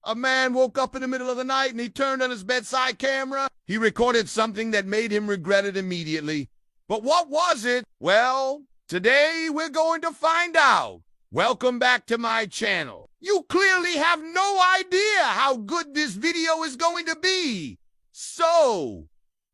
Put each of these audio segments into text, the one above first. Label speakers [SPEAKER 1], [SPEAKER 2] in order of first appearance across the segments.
[SPEAKER 1] A man woke up in the middle of the night and he turned on his bedside camera. He recorded something that made him regret it immediately. But what was it? Well, today we're going to find out. Welcome back to my channel. You clearly have no idea how good this video is going to be. So,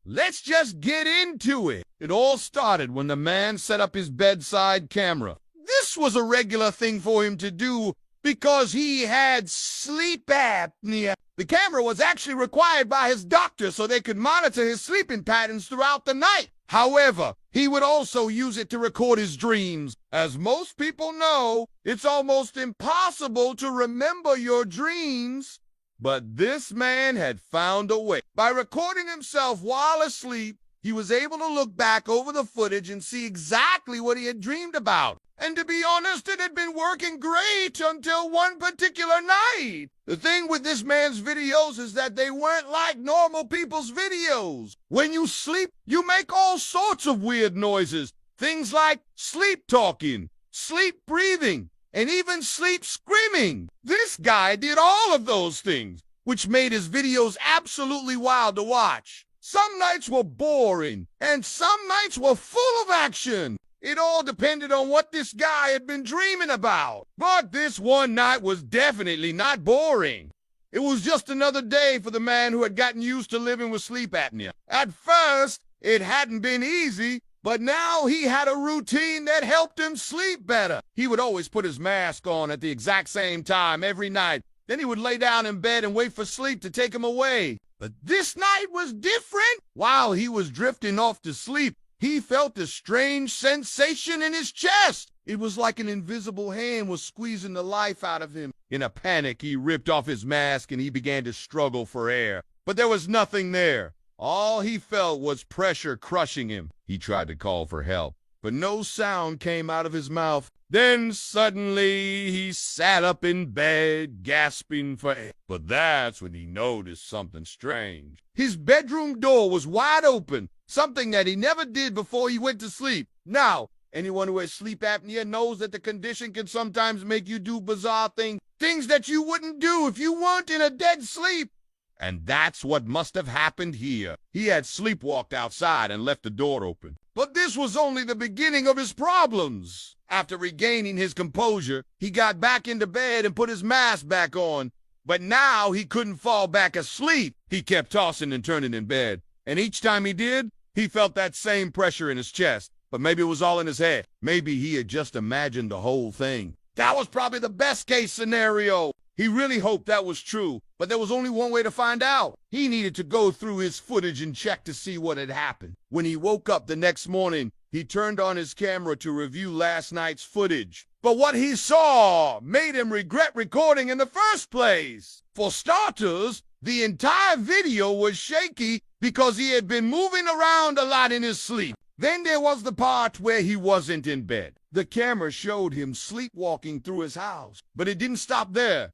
[SPEAKER 1] let's just get into it. It all started when the man set up his bedside camera. This was a regular thing for him to do because he had sleep apnea. The camera was actually required by his doctor so they could monitor his sleeping patterns throughout the night. However, he would also use it to record his dreams. As most people know, it's almost impossible to remember your dreams. But this man had found a way. By recording himself while asleep, he was able to look back over the footage and see exactly what he had dreamed about. And to be honest, it had been working great until one particular night. The thing with this man's videos is that they weren't like normal people's videos. When you sleep, you make all sorts of weird noises. Things like sleep talking, sleep breathing, and even sleep screaming. This guy did all of those things, which made his videos absolutely wild to watch. Some nights were boring, and some nights were full of action. It all depended on what this guy had been dreaming about. But this one night was definitely not boring. It was just another day for the man who had gotten used to living with sleep apnea. At first, it hadn't been easy, but now he had a routine that helped him sleep better. He would always put his mask on at the exact same time every night. Then he would lay down in bed and wait for sleep to take him away. But this night was different. While he was drifting off to sleep, he felt a strange sensation in his chest. It was like an invisible hand was squeezing the life out of him. In a panic, he ripped off his mask and he began to struggle for air. But there was nothing there. All he felt was pressure crushing him. He tried to call for help, but no sound came out of his mouth. Then suddenly he sat up in bed, gasping for air. But that's when he noticed something strange. His bedroom door was wide open, something that he never did before he went to sleep. Now, anyone who has sleep apnea knows that the condition can sometimes make you do bizarre things that you wouldn't do if you weren't in a dead sleep. And that's what must have happened here. He had sleepwalked outside and left the door open. But this was only the beginning of his problems. After regaining his composure, he got back into bed and put his mask back on. But now he couldn't fall back asleep. He kept tossing and turning in bed. And each time he did, he felt that same pressure in his chest. But maybe it was all in his head. Maybe he had just imagined the whole thing. That was probably the best case scenario. He really hoped that was true, but there was only one way to find out. He needed to go through his footage and check to see what had happened. When he woke up the next morning, he turned on his camera to review last night's footage. But what he saw made him regret recording in the first place. For starters, the entire video was shaky because he had been moving around a lot in his sleep. Then there was the part where he wasn't in bed. The camera showed him sleepwalking through his house, but it didn't stop there.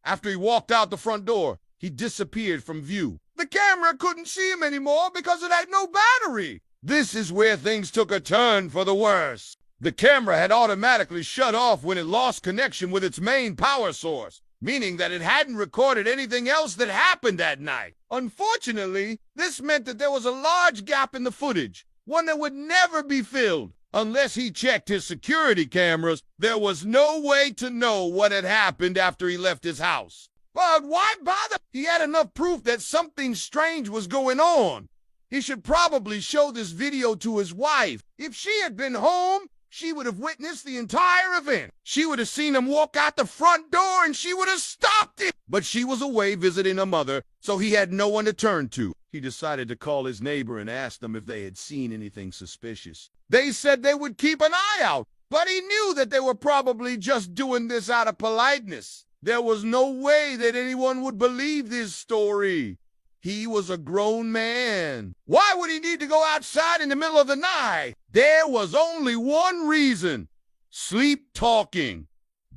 [SPEAKER 1] After he walked out the front door, he disappeared from view. The camera couldn't see him anymore because it had no battery. This is where things took a turn for the worse. The camera had automatically shut off when it lost connection with its main power source, meaning that it hadn't recorded anything else that happened that night. Unfortunately, this meant that there was a large gap in the footage, one that would never be filled. Unless he checked his security cameras, there was no way to know what had happened after he left his house. But why bother? He had enough proof that something strange was going on. He should probably show this video to his wife. If she had been home, she would have witnessed the entire event. She would have seen him walk out the front door and she would have stopped it. But she was away visiting her mother, so he had no one to turn to. He decided to call his neighbor and ask them if they had seen anything suspicious. They said they would keep an eye out, but he knew that they were probably just doing this out of politeness. There was no way that anyone would believe this story. He was a grown man. Why would he need to go outside in the middle of the night? There was only one reason: sleep talking.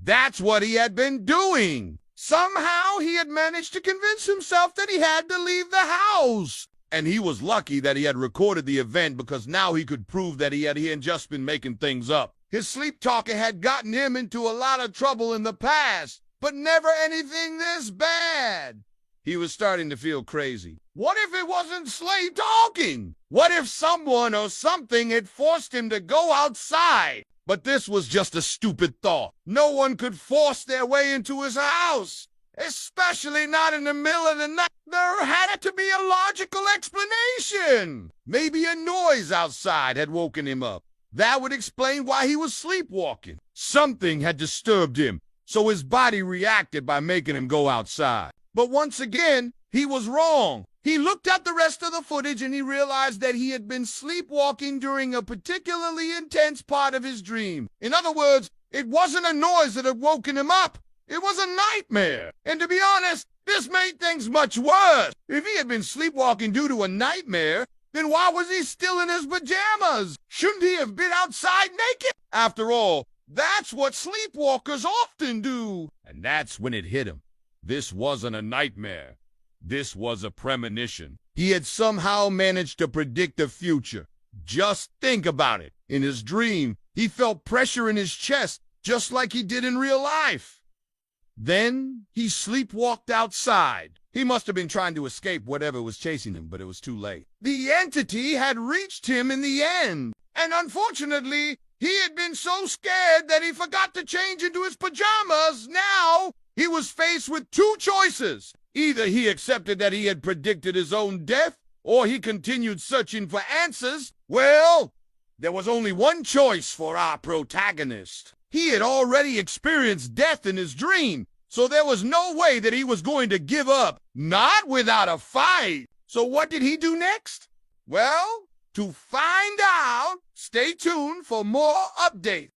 [SPEAKER 1] That's what he had been doing. Somehow he had managed to convince himself that he had to leave the house. And he was lucky that he had recorded the event because now he could prove that he hadn't just been making things up. His sleep talking had gotten him into a lot of trouble in the past, but never anything this bad. He was starting to feel crazy. What if it wasn't Slade talking? What if someone or something had forced him to go outside? But this was just a stupid thought. No one could force their way into his house, especially not in the middle of the night. There had to be a logical explanation. Maybe a noise outside had woken him up. That would explain why he was sleepwalking. Something had disturbed him, so his body reacted by making him go outside. But once again, he was wrong. He looked at the rest of the footage and he realized that he had been sleepwalking during a particularly intense part of his dream. In other words, it wasn't a noise that had woken him up. It was a nightmare. And to be honest, this made things much worse. If he had been sleepwalking due to a nightmare, then why was he still in his pajamas? Shouldn't he have been outside naked? After all, that's what sleepwalkers often do. And that's when it hit him. This wasn't a nightmare. This was a premonition. He had somehow managed to predict the future. Just think about it. In his dream, he felt pressure in his chest, just like he did in real life. Then he sleepwalked outside. He must have been trying to escape whatever was chasing him, but it was too late. The entity had reached him in the end. And unfortunately, he had been so scared that he forgot to change into his pajamas. Now, he was faced with two choices. Either he accepted that he had predicted his own death, or he continued searching for answers. Well, there was only one choice for our protagonist. He had already experienced death in his dream, so there was no way that he was going to give up, not without a fight. So what did he do next? Well, to find out, stay tuned for more updates.